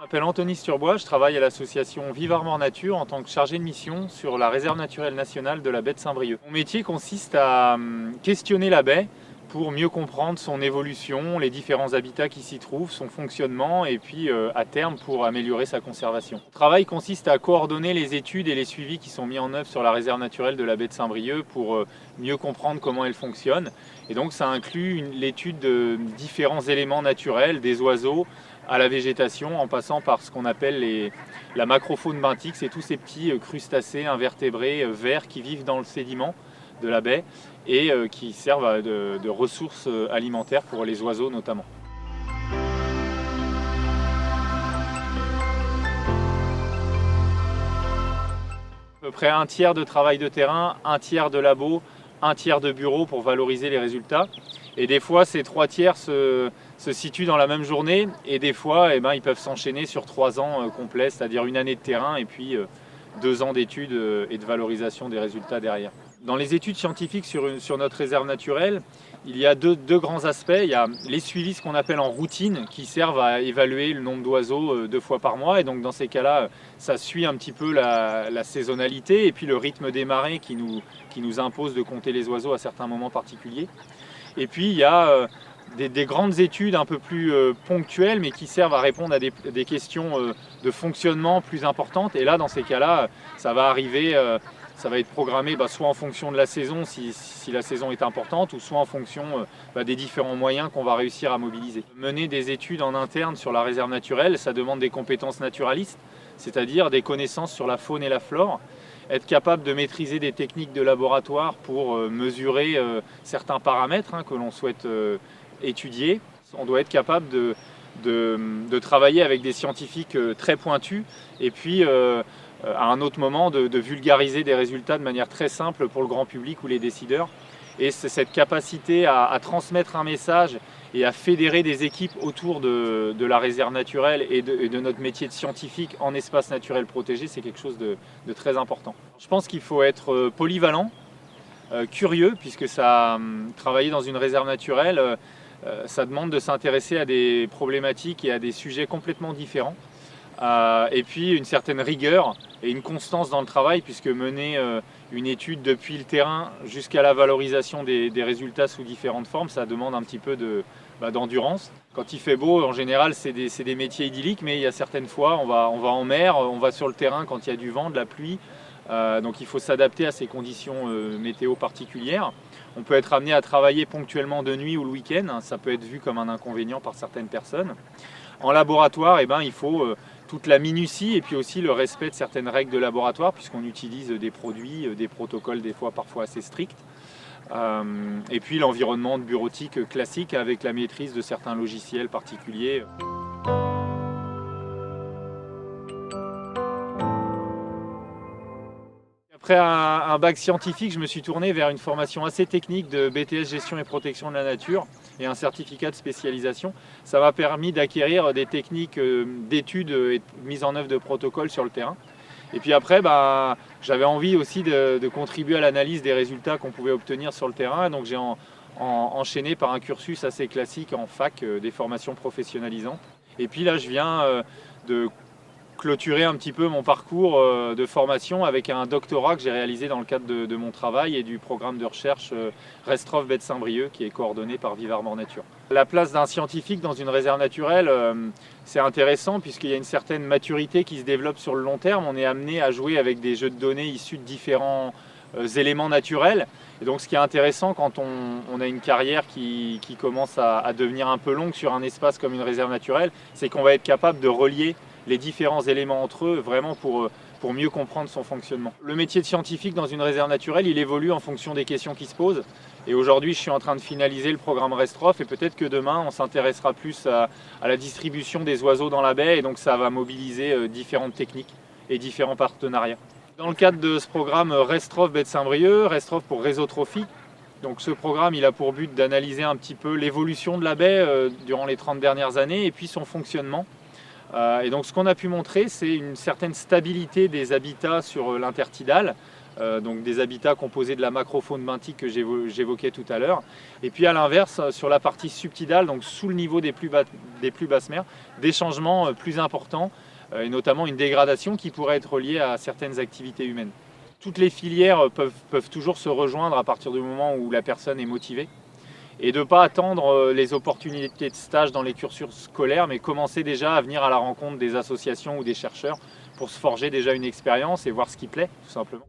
m'appelle Anthony Sturbois, je travaille à l'association Vive Armor Nature en tant que chargé de mission sur la réserve naturelle nationale de la baie de Saint-Brieuc. Mon métier consiste à questionner la baie pour mieux comprendre son évolution, les différents habitats qui s'y trouvent, son fonctionnement et puis à terme pour améliorer sa conservation. Mon travail consiste à coordonner les études et les suivis qui sont mis en œuvre sur la réserve naturelle de la baie de Saint-Brieuc pour mieux comprendre comment elle fonctionne. Et donc ça inclut l'étude de différents éléments naturels, des oiseaux, à la végétation en passant par ce qu'on appelle la macrofaune benthique, c'est tous ces petits crustacés invertébrés verts qui vivent dans le sédiment de la baie et qui servent de ressources alimentaires pour les oiseaux notamment. À peu près un tiers de travail de terrain, un tiers de labo, un tiers de bureau pour valoriser les résultats. Et des fois, ces 3 tiers se situent dans la même journée et des fois, ils peuvent s'enchaîner sur 3 ans complets, c'est-à-dire une année de terrain et puis 2 ans d'études et de valorisation des résultats derrière. Dans les études scientifiques sur notre réserve naturelle, il y a deux grands aspects. Il y a les suivis, ce qu'on appelle en routine, qui servent à évaluer le nombre d'oiseaux 2 fois par mois. Et donc dans ces cas-là, ça suit un petit peu la saisonnalité et puis le rythme des marées qui nous impose de compter les oiseaux à certains moments particuliers. Et puis il y a des grandes études un peu plus ponctuelles, mais qui servent à répondre à des questions de fonctionnement plus importantes. Et là, dans ces cas-là, ça va arriver... Ça va être programmé soit en fonction de la saison, si la saison est importante, ou soit en fonction des différents moyens qu'on va réussir à mobiliser. Mener des études en interne sur la réserve naturelle, ça demande des compétences naturalistes, c'est-à-dire des connaissances sur la faune et la flore, être capable de maîtriser des techniques de laboratoire pour mesurer certains paramètres que l'on souhaite étudier. On doit être capable de travailler avec des scientifiques très pointus et puis à un autre moment de vulgariser des résultats de manière très simple pour le grand public ou les décideurs. Et c'est cette capacité à transmettre un message et à fédérer des équipes autour de la réserve naturelle et de notre métier de scientifique en espace naturel protégé, c'est quelque chose de très important. Je pense qu'il faut être polyvalent, curieux, puisque travailler dans une réserve naturelle, ça demande de s'intéresser à des problématiques et à des sujets complètement différents. Et puis une certaine rigueur et une constance dans le travail, puisque mener une étude depuis le terrain jusqu'à la valorisation des résultats sous différentes formes, ça demande un petit peu d'endurance. Quand il fait beau, en général, c'est des métiers idylliques, mais il y a certaines fois, on va en mer, on va sur le terrain quand il y a du vent, de la pluie, donc il faut s'adapter à ces conditions météo particulières. On peut être amené à travailler ponctuellement de nuit ou le week-end, ça peut être vu comme un inconvénient par certaines personnes. En laboratoire, il faut toute la minutie et puis aussi le respect de certaines règles de laboratoire, puisqu'on utilise des produits, des protocoles des fois parfois assez stricts. Et puis l'environnement de bureautique classique avec la maîtrise de certains logiciels particuliers. Après un bac scientifique, je me suis tourné vers une formation assez technique de BTS Gestion et Protection de la Nature et un certificat de spécialisation. Ça m'a permis d'acquérir des techniques d'études et de mise en œuvre de protocoles sur le terrain. Et puis après, j'avais envie aussi de contribuer à l'analyse des résultats qu'on pouvait obtenir sur le terrain. Donc j'ai enchaîné par un cursus assez classique en fac, des formations professionnalisantes. Et puis là, je viens de clôturer un petit peu mon parcours de formation avec un doctorat que j'ai réalisé dans le cadre de mon travail et du programme de recherche Restroff baie de Saint-Brieuc qui est coordonné par Vive Armor Nature. La place d'un scientifique dans une réserve naturelle, c'est intéressant puisqu'il y a une certaine maturité qui se développe sur le long terme. On est amené à jouer avec des jeux de données issus de différents éléments naturels. Et donc ce qui est intéressant quand on a une carrière qui commence à devenir un peu longue sur un espace comme une réserve naturelle, c'est qu'on va être capable de relier les différents éléments entre eux, vraiment pour mieux comprendre son fonctionnement. Le métier de scientifique dans une réserve naturelle, il évolue en fonction des questions qui se posent. Et aujourd'hui, je suis en train de finaliser le programme Restroff et peut-être que demain, on s'intéressera plus à la distribution des oiseaux dans la baie et donc ça va mobiliser différentes techniques et différents partenariats. Dans le cadre de ce programme Restroff baie de Saint-Brieuc, Restroff pour réseau trophique, donc ce programme, il a pour but d'analyser un petit peu l'évolution de la baie durant les 30 dernières années et puis son fonctionnement. Et donc ce qu'on a pu montrer, c'est une certaine stabilité des habitats sur l'intertidal, donc des habitats composés de la macrofaune benthique que j'évoquais tout à l'heure. Et puis à l'inverse, sur la partie subtidale, donc sous le niveau des plus basses mers, des changements plus importants, et notamment une dégradation qui pourrait être liée à certaines activités humaines. Toutes les filières peuvent toujours se rejoindre à partir du moment où la personne est motivée, et de ne pas attendre les opportunités de stage dans les cursus scolaires, mais commencer déjà à venir à la rencontre des associations ou des chercheurs pour se forger déjà une expérience et voir ce qui plaît, tout simplement.